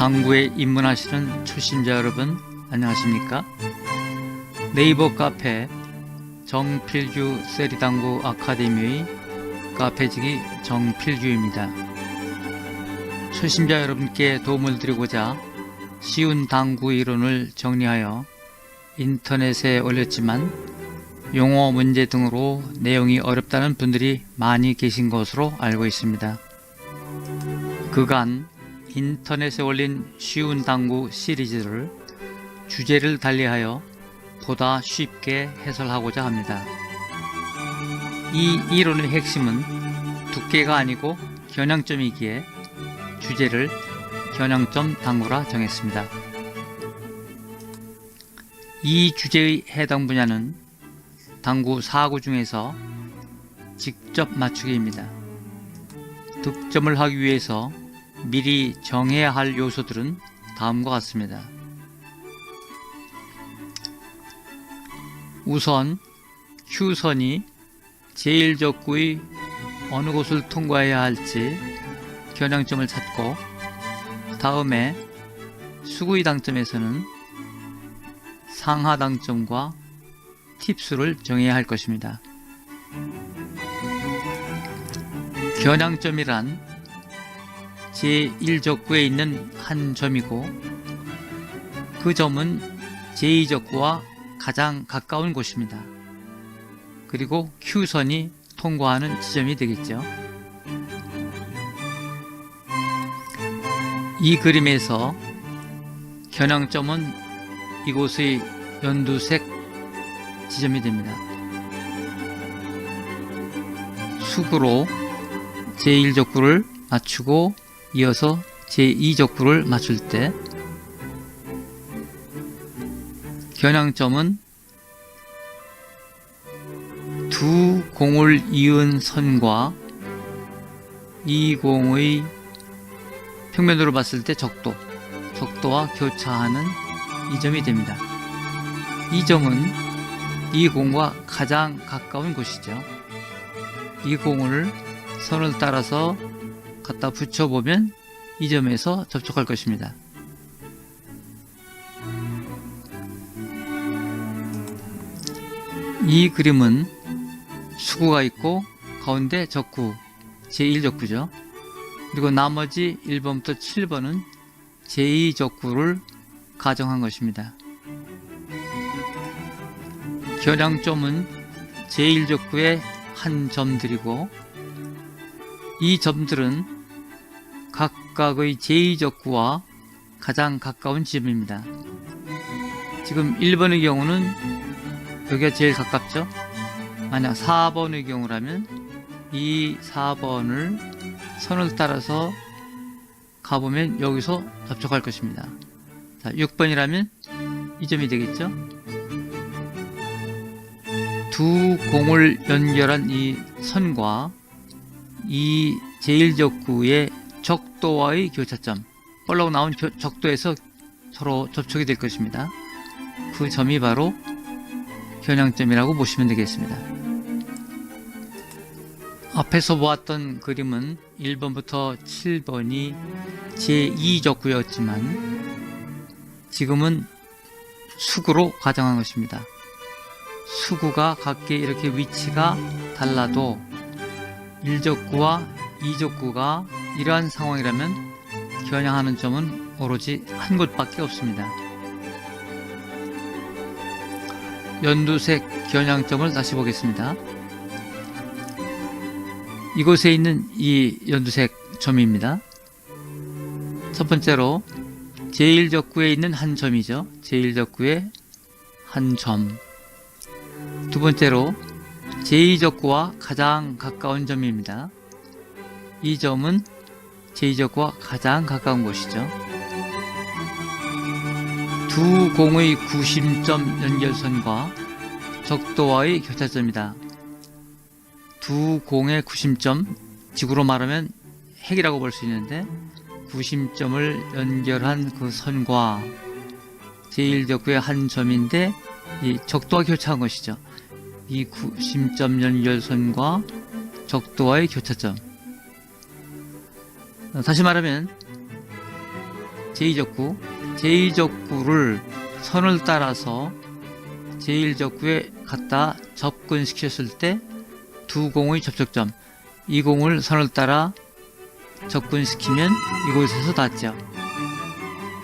당구에 입문하시는 초심자 여러분 안녕하십니까? 네이버 카페 정필규 세리당구 아카데미의 카페지기 정필규입니다. 초심자 여러분께 도움을 드리고자 쉬운 당구 이론을 정리하여 인터넷에 올렸지만 용어 문제 등으로 내용이 어렵다는 분들이 많이 계신 것으로 알고 있습니다. 그간 인터넷에 올린 쉬운 당구 시리즈를 주제를 달리하여 보다 쉽게 해설하고자 합니다. 이 이론의 핵심은 두께가 아니고 겨냥점이기에 주제를 겨냥점 당구라 정했습니다. 이 주제의 해당 분야는 당구 4구 중에서 직접 맞추기입니다. 득점을 하기 위해서 미리 정해야 할 요소들은 다음과 같습니다. 우선 Q선이 제1적구의 어느 곳을 통과해야 할지 겨냥점을 찾고, 다음에 수구의 당점에서는 상하 당점과 팁수를 정해야 할 것입니다. 겨냥점이란 제1적구에 있는 한 점이고, 그 점은 제2적구와 가장 가까운 곳입니다. 그리고 Q선이 통과하는 지점이 되겠죠. 이 그림에서 겨냥점은 이곳의 연두색 지점이 됩니다. 수구로 제1적구를 맞추고 이어서 제2적구를 맞출 때 겨냥점은 두 공을 이은 선과 이 공의 평면으로 봤을 때 적도와 교차하는 이 점이 됩니다. 이 점은 이 공과 가장 가까운 곳이죠. 이 공을 선을 따라서 갖다 붙여보면 이 점에서 접촉할 것입니다. 이 그림은 수구가 있고 가운데 적구, 제1적구죠. 그리고 나머지 1번부터 7번은 제2적구를 가정한 것입니다. 겨냥점은 제1적구의 한 점들이고, 이 점들은 각각의 제2적구와 가장 가까운 지점입니다. 지금 1번의 경우는 여기가 제일 가깝죠. 만약 4번의 경우라면 이 4번을 선을 따라서 가보면 여기서 접촉할 것입니다. 자, 6번이라면 이 점이 되겠죠. 두 공을 연결한 이 선과 이 제1적구의 적도와의 교차점, 볼록 나온 적도에서 서로 접촉이 될 것입니다. 그 점이 바로 겨냥점이라고 보시면 되겠습니다. 앞에서 보았던 그림은 1번부터 7번이 제2적구였지만 지금은 수구로 가정한 것입니다. 수구가 각기 이렇게 위치가 달라도 1적구와 2적구가 이러한 상황이라면 겨냥하는 점은 오로지 한 곳밖에 없습니다. 연두색 겨냥점을 다시 보겠습니다. 이곳에 있는 이 연두색 점입니다. 첫 번째로 제1적구에 있는 한 점이죠. 제1적구의 한 점. 두 번째로 제2적구와 가장 가까운 점입니다. 이 점은 제2적구와 가장 가까운 곳이죠. 두 공의 구심점 연결선과 적도와의 교차점이다. 두 공의 구심점, 지구로 말하면 핵이라고 볼 수 있는데, 구심점을 연결한 그 선과 제1적구의 한 점인데 이 적도와 교차한 것이죠. 이 구심점 연결선과 적도와의 교차점. 다시 말하면 제2적구, 제2적구를 선을 따라서 제1적구에 갖다 접근시켰을 때 두 공의 접촉점, 이 공을 선을 따라 접근시키면 이곳에서 닿죠.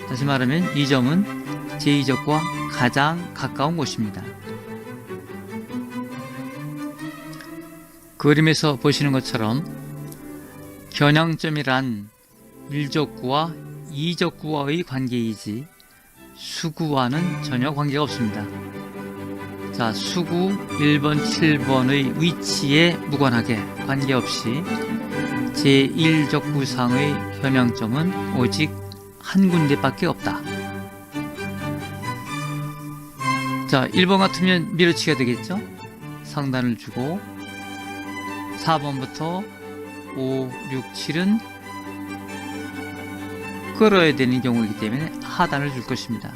다시 말하면 이 점은 제2적구와 가장 가까운 곳입니다. 그림에서 보시는 것처럼 겨냥점이란 1적구와 2적구와의 관계이지 수구와는 전혀 관계가 없습니다. 자, 수구 1번, 7번의 위치에 무관하게 관계없이 제1적구상의 겨냥점은 오직 한 군데밖에 없다. 자, 1번 같으면 밀어치기가 되겠죠? 상단을 주고 4번부터 5, 6, 7은 끌어야 되는 경우이기 때문에 하단을 줄 것입니다.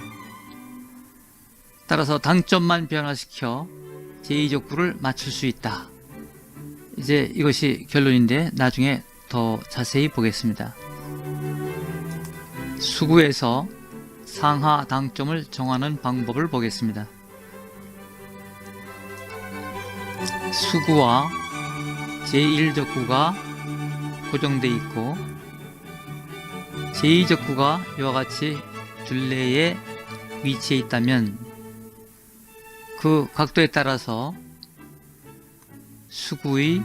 따라서 당점만 변화시켜 제2적구를 맞출 수 있다. 이제 이것이 결론인데 나중에 더 자세히 보겠습니다. 수구에서 상하 당점을 정하는 방법을 보겠습니다. 수구와 제1적구가 고정되어 있고 제2적구가 이와 같이 둘레에 위치해 있다면 그 각도에 따라서 수구의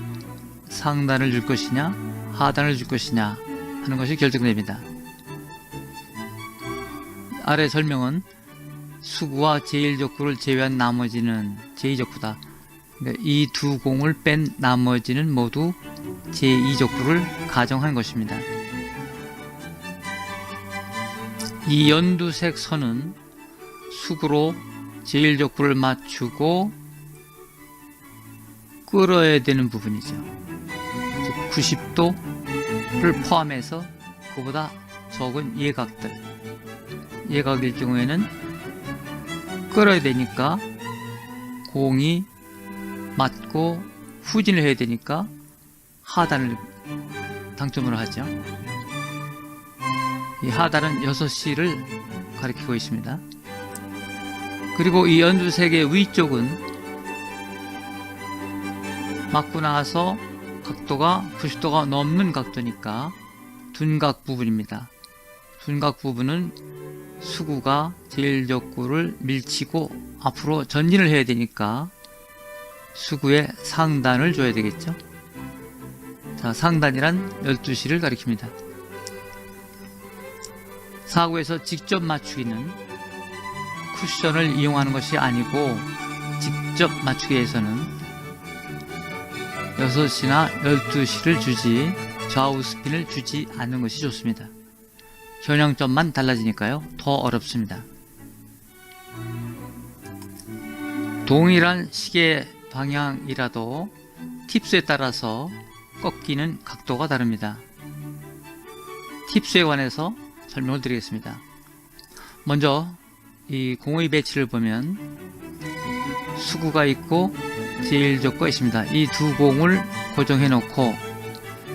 상단을 줄 것이냐 하단을 줄 것이냐 하는 것이 결정됩니다. 아래 설명은 수구와 제1적구를 제외한 나머지는 제2적구다. 그러니까 이 두 공을 뺀 나머지는 모두 제2적구를 가정한 것입니다. 이 연두색 선은 수구로 제1적구를 맞추고 끌어야 되는 부분이죠. 90도를 포함해서 그보다 적은 예각들, 예각일 경우에는 끌어야 되니까 공이 맞고 후진을 해야 되니까 하단을 당점으로 하죠. 이 하단은 6C를 가리키고 있습니다. 그리고 이 연두색의 위쪽은 맞고 나서 각도가 90도가 넘는 각도니까 둔각 부분입니다. 둔각 부분은 수구가 제1적구를 밀치고 앞으로 전진을 해야 되니까 수구의 상단을 줘야 되겠죠. 자, 상단이란 12C를 가리킵니다. 사구에서 직접 맞추기는 쿠션을 이용하는 것이 아니고 직접 맞추기에서는 6C나 12C를 주지 좌우 스핀을 주지 않는 것이 좋습니다. 겨냥점만 달라지니까요. 더 어렵습니다. 동일한 시계 방향이라도 팁수에 따라서 꺾이는 각도가 다릅니다. 팁수에 관해서 설명을 드리겠습니다. 먼저 이 공의 배치를 보면 수구가 있고 제1적구가 있습니다. 이 두 공을 고정해 놓고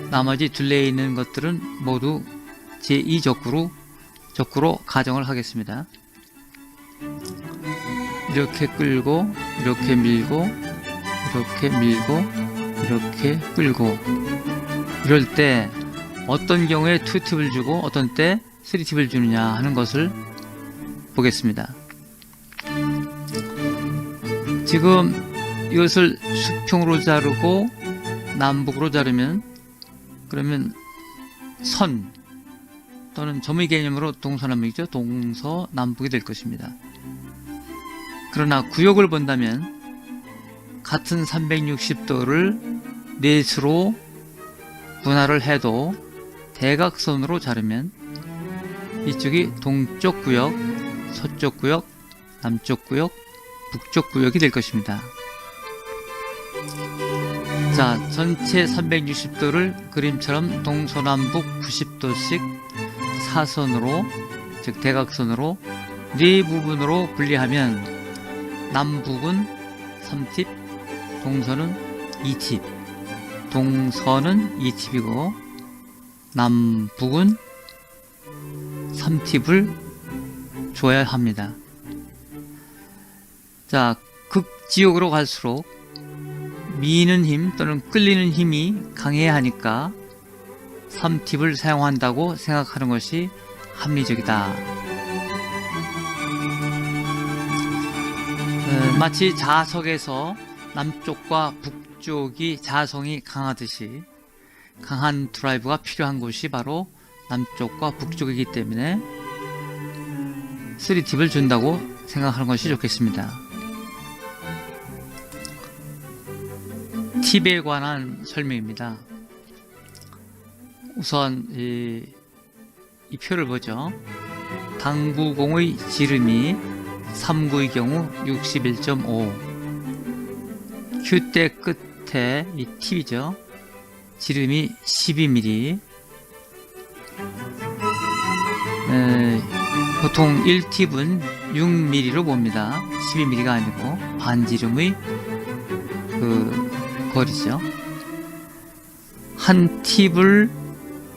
나머지 둘레에 있는 것들은 모두 제2적구로 가정을 하겠습니다. 이렇게 끌고 이렇게 밀고 이렇게 밀고 이렇게 끌고 이럴 때 어떤 경우에 2팁을 주고 어떤 때 3팁을 주느냐 하는 것을 보겠습니다. 지금 이것을 수평으로 자르고 남북으로 자르면 그러면 선 또는 점의 개념으로 동서남북이죠. 동서남북이 될 것입니다. 그러나 구역을 본다면 같은 360도를 넷으로 분할을 해도 대각선으로 자르면 이쪽이 동쪽 구역, 서쪽 구역, 남쪽 구역, 북쪽 구역이 될 것입니다. 자, 전체 360도를 그림처럼 동서남북 90도씩 사선으로, 즉 대각선으로 네 부분으로 분리하면 남북은 3팁, 동서는 2팁, 동서는 2팁이고 남북은 3팁을 줘야 합니다. 자, 극지옥으로 갈수록 미는 힘 또는 끌리는 힘이 강해야 하니까 3팁을 사용한다고 생각하는 것이 합리적이다. 마치 자석에서 남쪽과 북쪽이 자성이 강하듯이 강한 드라이브가 필요한 곳이 바로 남쪽과 북쪽이기 때문에 3팁을 준다고 생각하는 것이 좋겠습니다. 팁에 관한 설명입니다. 우선 이 표를 보죠. 당구공의 지름이 3구의 경우 61.5, 큐대 끝에 이 팁이죠. 지름이 12mm, 보통 1팁은 6mm로 봅니다. 12mm가 아니고 반지름의 그 거리죠. 한 팁을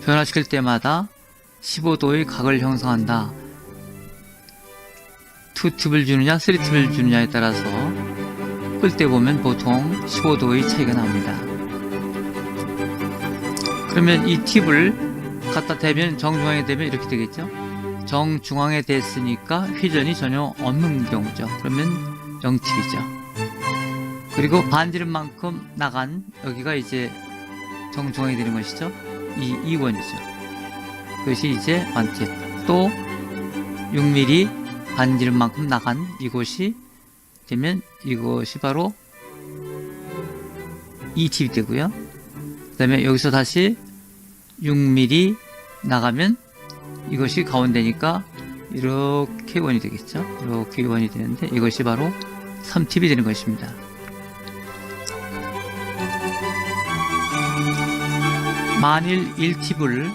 변화시킬 때마다 15도의 각을 형성한다. 2팁을 주느냐 3팁을 주느냐에 따라서 끌 때 보면 보통 15도의 차이가 납니다. 그러면 이 팁을 갖다 대면 정중앙에 대면 이렇게 되겠죠. 정중앙에 됐으니까 회전이 전혀 없는 경우죠. 그러면 0팁이죠. 그리고 반지름만큼 나간 여기가 이제 정중앙이 되는 것이죠. 이 2원이죠. 그것이 이제 1팁. 또 6mm 반지름만큼 나간 이곳이 되면 이것이 바로 2팁이 되고요. 그 다음에 여기서 다시 6mm 나가면 이것이 가운데니까 이렇게 원이 되겠죠. 이렇게 원이 되는데 이것이 바로 3팁이 되는 것입니다. 만일 1팁을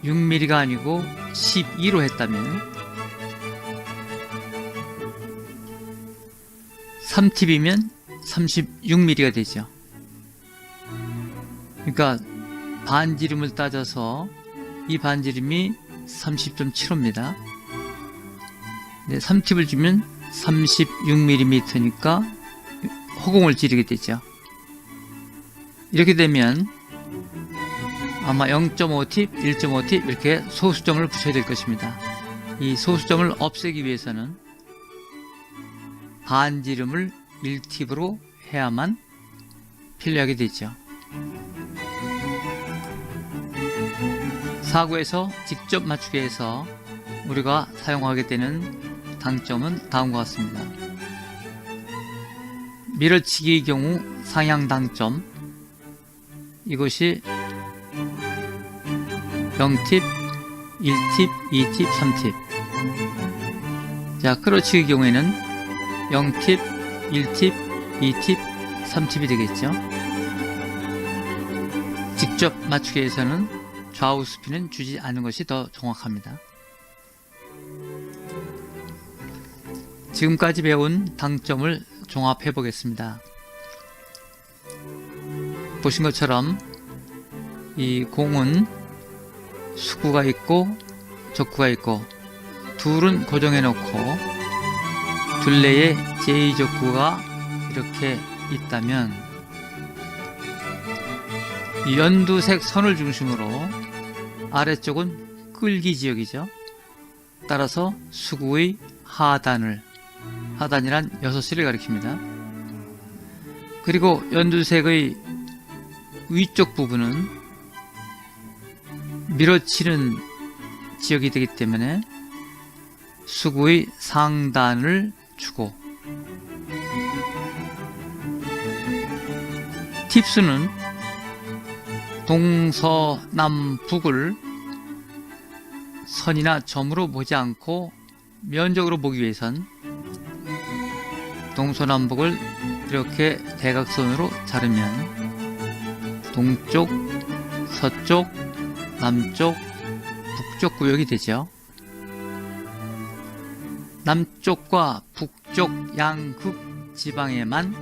6mm가 아니고 12로 했다면 3팁이면 36mm가 되죠. 그러니까 반지름을 따져서 이 반지름이 30.75입니다. 3팁을 주면 36mm니까 허공을 찌르게 되죠. 이렇게 되면 아마 0.5팁, 1.5팁 이렇게 소수점을 붙여야 될 것입니다. 이 소수점을 없애기 위해서는 반지름을 1팁으로 해야만 필요하게 되죠. 사구에서 직접 맞추기 위해서 우리가 사용하게 되는 당점은 다음과 같습니다. 밀어치기의 경우 상향 당점, 이것이 0팁, 1팁, 2팁, 3팁. 자, 끌어치기의 경우에는 0팁, 1팁, 2팁, 3팁이 되겠죠. 직접 맞추기 위해서는 좌우 스피는 주지 않는 것이 더 정확합니다. 지금까지 배운 당점을 종합해 보겠습니다. 보신 것처럼 이 공은 수구가 있고 적구가 있고 둘은 고정해 놓고 둘레에 제2적구가 이렇게 있다면 연두색 선을 중심으로 아래쪽은 끌기 지역이죠. 따라서 수구의 하단이란 6실을 가리킵니다. 그리고 연두색의 위쪽 부분은 밀어치는 지역이 되기 때문에 수구의 상단을 주고, 팁수는 동서남북을 선이나 점으로 보지 않고 면적으로 보기 위해선 동서남북을 이렇게 대각선으로 자르면 동쪽, 서쪽, 남쪽, 북쪽 구역이 되죠. 남쪽과 북쪽 양극 지방에만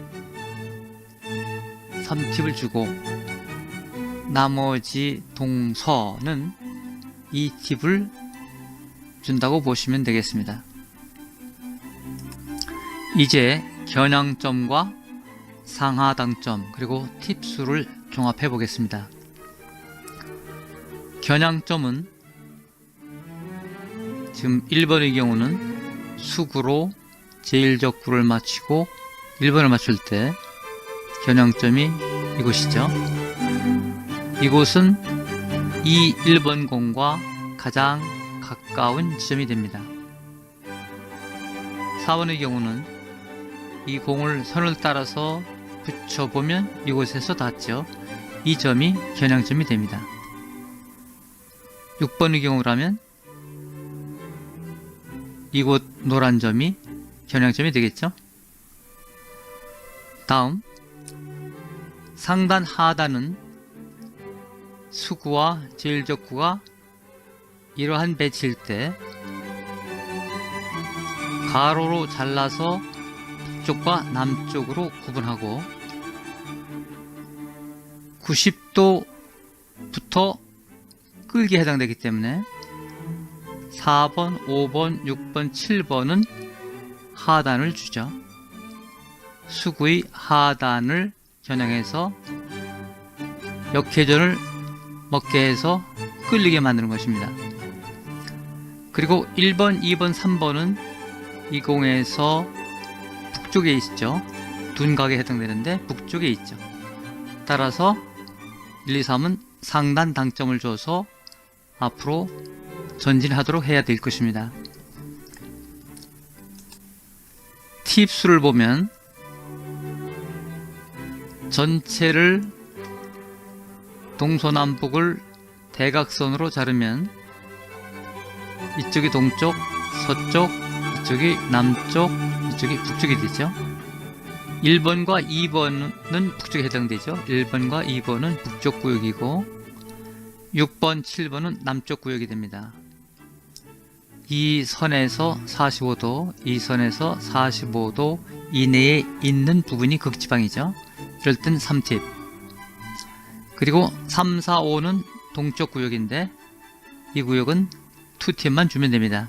3팁을 주고 나머지 동서는 2팁을 준다고 보시면 되겠습니다. 이제 겨냥점과 상하당점 그리고 팁수를 종합해 보겠습니다. 겨냥점은 지금 1번의 경우는 수구로 제1적구를 맞추고 1번을 맞출 때 겨냥점이 이곳이죠. 이곳은 이 1번 공과 가장 가까운 지점이 됩니다. 4번의 경우는 이 공을 선을 따라서 붙여보면 이곳에서 닿죠. 이 점이 겨냥점이 됩니다. 6번의 경우라면 이곳 노란 점이 겨냥점이 되겠죠. 다음 상단 하단은 수구와 제1적구가 이러한 배치일 때 가로로 잘라서 북쪽과 남쪽으로 구분하고 90도부터 끌기에 해당되기 때문에 4번, 5번, 6번, 7번은 하단을 주죠. 수구의 하단을 겨냥해서 역회전을 먹게 해서 끌리게 만드는 것입니다. 그리고 1번, 2번, 3번은 이 공에서 북쪽에 있죠. 둔각에 해당되는데 북쪽에 있죠. 따라서 1, 2, 3은 상단 당점을 줘서 앞으로 전진하도록 해야 될 것입니다. 팁수를 보면 전체를 동서남북을 대각선으로 자르면 이쪽이 동쪽, 서쪽, 이쪽이 남쪽, 이쪽이 북쪽이 되죠. 1번과 2번은 북쪽에 해당되죠. 1번과 2번은 북쪽 구역이고 6번, 7번은 남쪽 구역이 됩니다. 이 선에서 45도, 이 선에서 45도 이내에 있는 부분이 극지방이죠. 이럴 땐 3팁. 그리고 3, 4, 5는 동쪽 구역인데 이 구역은 2팁만 주면 됩니다.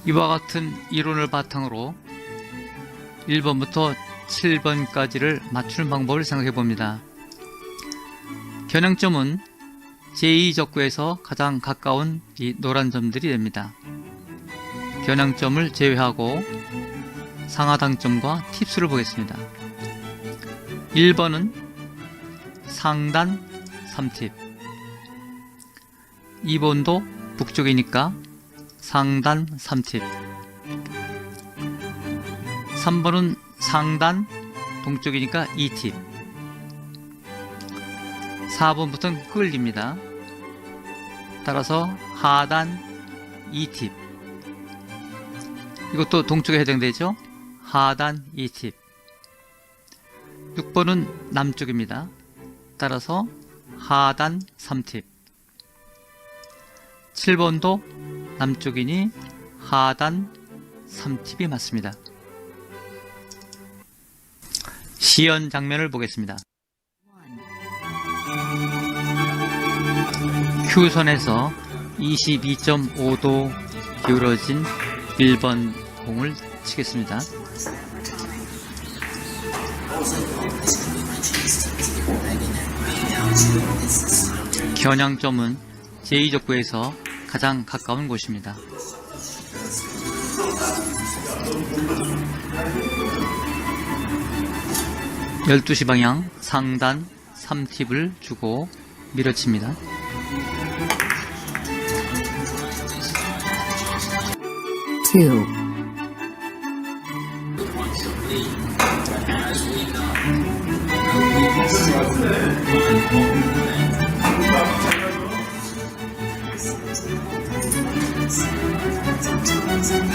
이와 같은 이론을 바탕으로 1번부터 7번까지를 맞추는 방법을 생각해 봅니다. 겨냥점은 제2적구에서 가장 가까운 이 노란 점들이 됩니다. 겨냥점을 제외하고 상하당점과 팁수를 보겠습니다. 1번은 상단 3팁, 2번도 북쪽이니까 상단 3팁, 3번은 상단 동쪽이니까 2팁, 4번부터는 끌립니다. 따라서 하단 2팁, 이것도 동쪽에 해당되죠. 하단 2팁. 6번은 남쪽입니다. 따라서 하단 3팁. 7번도 남쪽이니 하단 3팁이 맞습니다. 시연 장면을 보겠습니다. Q선에서 22.5도 기울어진 1번 공을 치겠습니다. 겨냥점은 제2적구에서 가장 가까운 곳입니다. 12시 방향 상단 3팁을 주고 밀어칩니다. two, 3,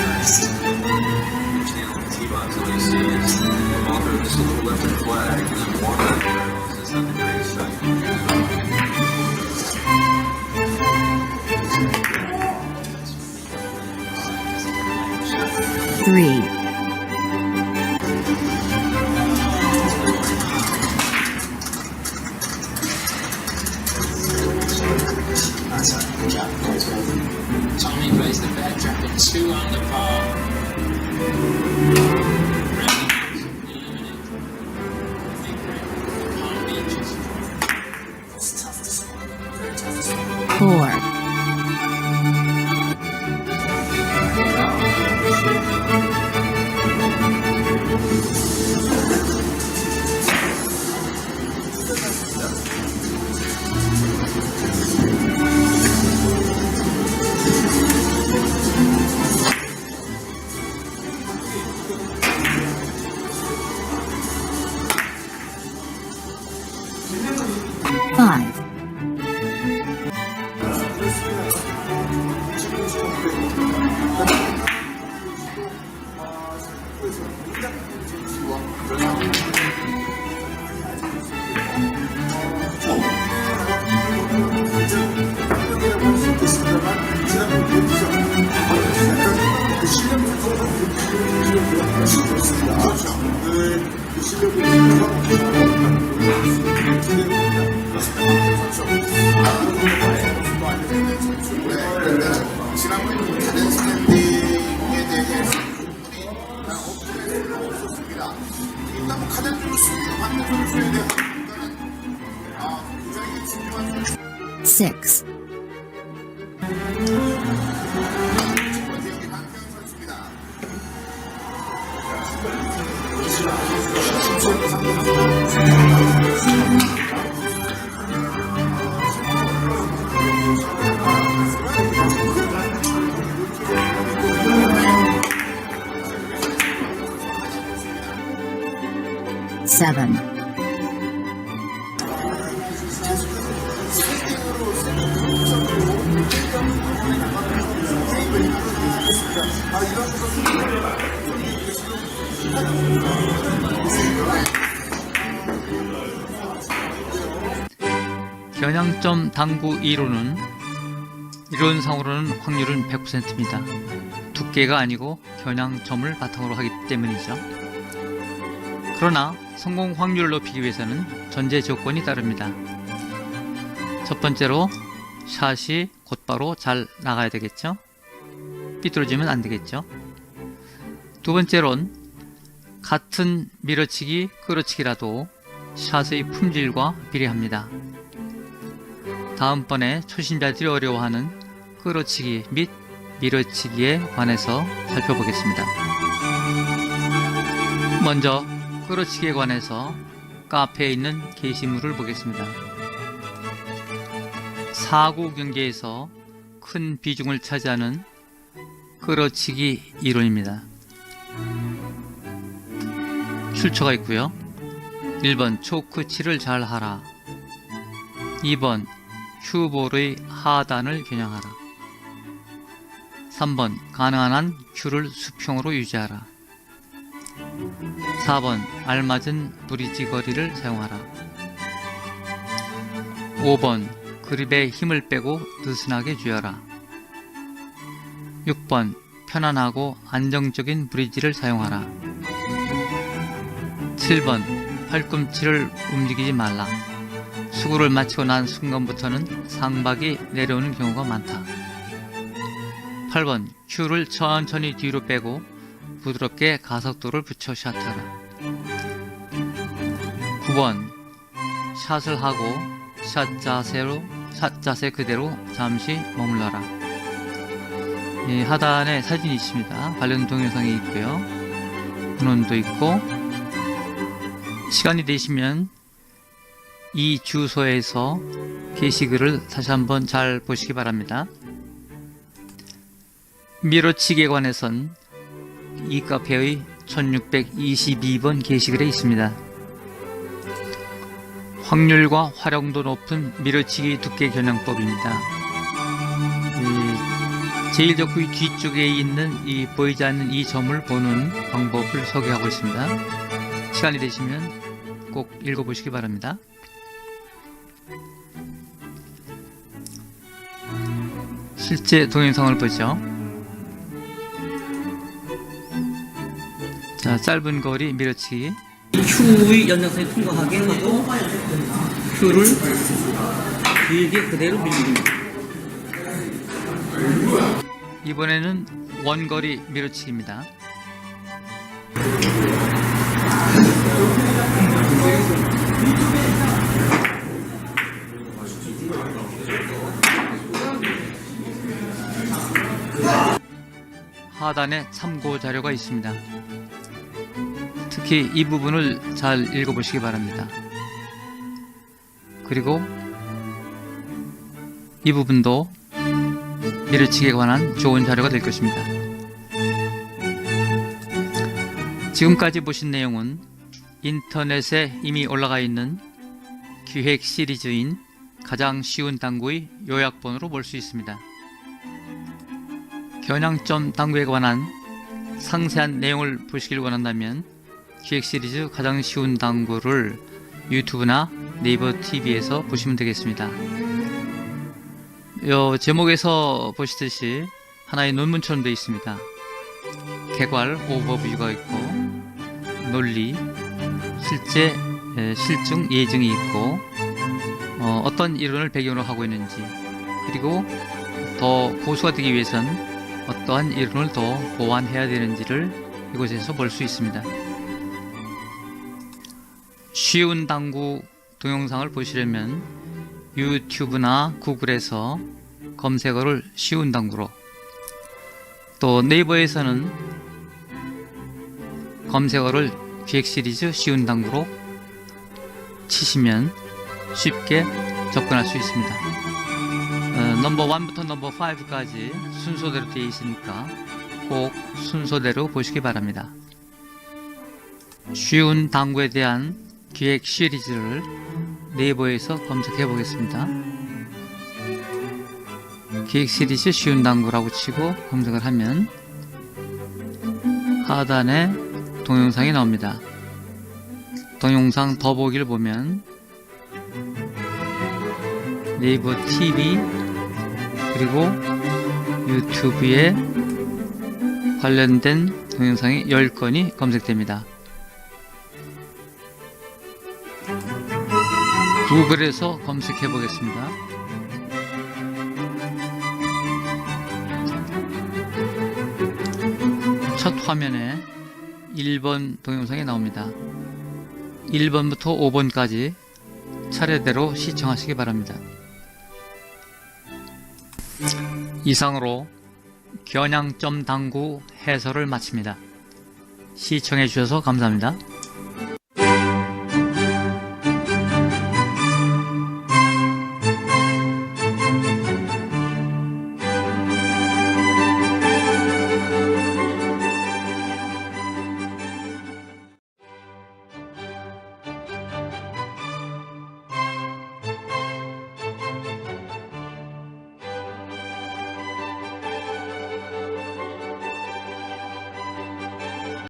下回抽 Four. Five. 지난번 다른 스탠딩에 대해서 충분히 업그레이드가 없었습니다. 일단 뭐 가장적으로 수비를 받는 선수에 대한 부분은 굉장히 중요한 선수. Six. 여기 강태현 선수입니다. Seven. 겨냥점 당구 2루는 이론상으로는 확률은 100%입니다. 두께가 아니고 겨냥점을 바탕으로 하기 때문이죠. 그러나 성공 확률을 높이기 위해서는 전제 조건이 따릅니다. 첫 번째로 샷이 곧바로 잘 나가야 되겠죠. 삐뚤어지면 안 되겠죠. 두 번째로는 같은 밀어치기, 끌어치기라도 샷의 품질과 비례합니다. 다음번에 초신자들이 어려워하는 끌어치기 및 밀어치기에 관해서 살펴보겠습니다. 먼저 끌어치기에 관해서 카페에 있는 게시물을 보겠습니다. 사구 경기에서 큰 비중을 차지하는 끌어치기 이론입니다. 출처가 있고요. 1번 초크치를 잘 하라. 2번 큐볼의 하단을 겨냥하라. 3번 가능한 한 큐를 수평으로 유지하라. 4번 알맞은 브리지 거리를 사용하라. 5번 그립에 힘을 빼고 느슨하게 쥐어라. 6번 편안하고 안정적인 브리지를 사용하라. 7번 팔꿈치를 움직이지 말라. 수구를 마치고 난 순간부터는 상박이 내려오는 경우가 많다. 8번 큐를 천천히 뒤로 빼고 부드럽게 가속도를 붙여 샷하라. 9번 샷을 하고 샷 자세 그대로 잠시 머물러라. 하단에 사진이 있습니다. 관련 동영상이 있고요. 문헌도 있고, 시간이 되시면 이 주소에서 게시글을 다시 한번 잘 보시기 바랍니다. 밀어치기에 관해선 이 카페의 1622번 게시글에 있습니다. 확률과 활용도 높은 밀어치기 두께 겨냥법입니다. 제일 적의 뒤쪽에 있는 이 보이지 않는 이 점을 보는 방법을 소개하고 있습니다. 시간이 되시면 꼭 읽어보시기 바랍니다. 실제 동영상을 보죠. 자, 짧은 거리 밀어치기. 큐의 연장선이 통과하게 하고 큐를 길게 그대로 밀립니다. 이번에는 원거리 밀어치기입니다. 하단에 참고 자료가 있습니다. 특히 이 부분을 잘 읽어보시기 바랍니다. 그리고 이 부분도 밀어치기에 관한 좋은 자료가 될 것입니다. 지금까지 보신 내용은 인터넷에 이미 올라가 있는 기획 시리즈인 가장 쉬운 당구의 요약본으로 볼 수 있습니다. 겨냥점 당구에 관한 상세한 내용을 보시길 원한다면 기획 시리즈 가장 쉬운 당구를 유튜브나 네이버 TV에서 보시면 되겠습니다. 제목에서 보시듯이 하나의 논문처럼 되어 있습니다. 개괄, 오버뷰가 있고 논리, 실제 실증, 예증이 있고 어떤 이론을 배경으로 하고 있는지, 그리고 더 고수가 되기 위해선 어떠한 이론을 더 보완해야 되는지를 이곳에서 볼 수 있습니다. 쉬운 당구 동영상을 보시려면 유튜브나 구글에서 검색어를 쉬운 당구로, 또 네이버에서는 검색어를 기획 시리즈 쉬운 당구로 치시면 쉽게 접근할 수 있습니다. 넘버 1부터 넘버 5까지 순서대로 되어 있으니까 꼭 순서대로 보시기 바랍니다. 쉬운 당구에 대한 기획 시리즈를 네이버에서 검색해 보겠습니다. 기획 시리즈 쉬운 당구라고 치고 검색을 하면 하단에 동영상이 나옵니다. 동영상 더보기를 보면 네이버 TV 그리고 유튜브에 관련된 동영상이 10건이 검색됩니다. 구글에서 검색해 보겠습니다. 첫 화면에 1번 동영상이 나옵니다. 1번부터 5번까지 차례대로 시청하시기 바랍니다. 이상으로 겨냥점 당구 해설을 마칩니다. 시청해 주셔서 감사합니다.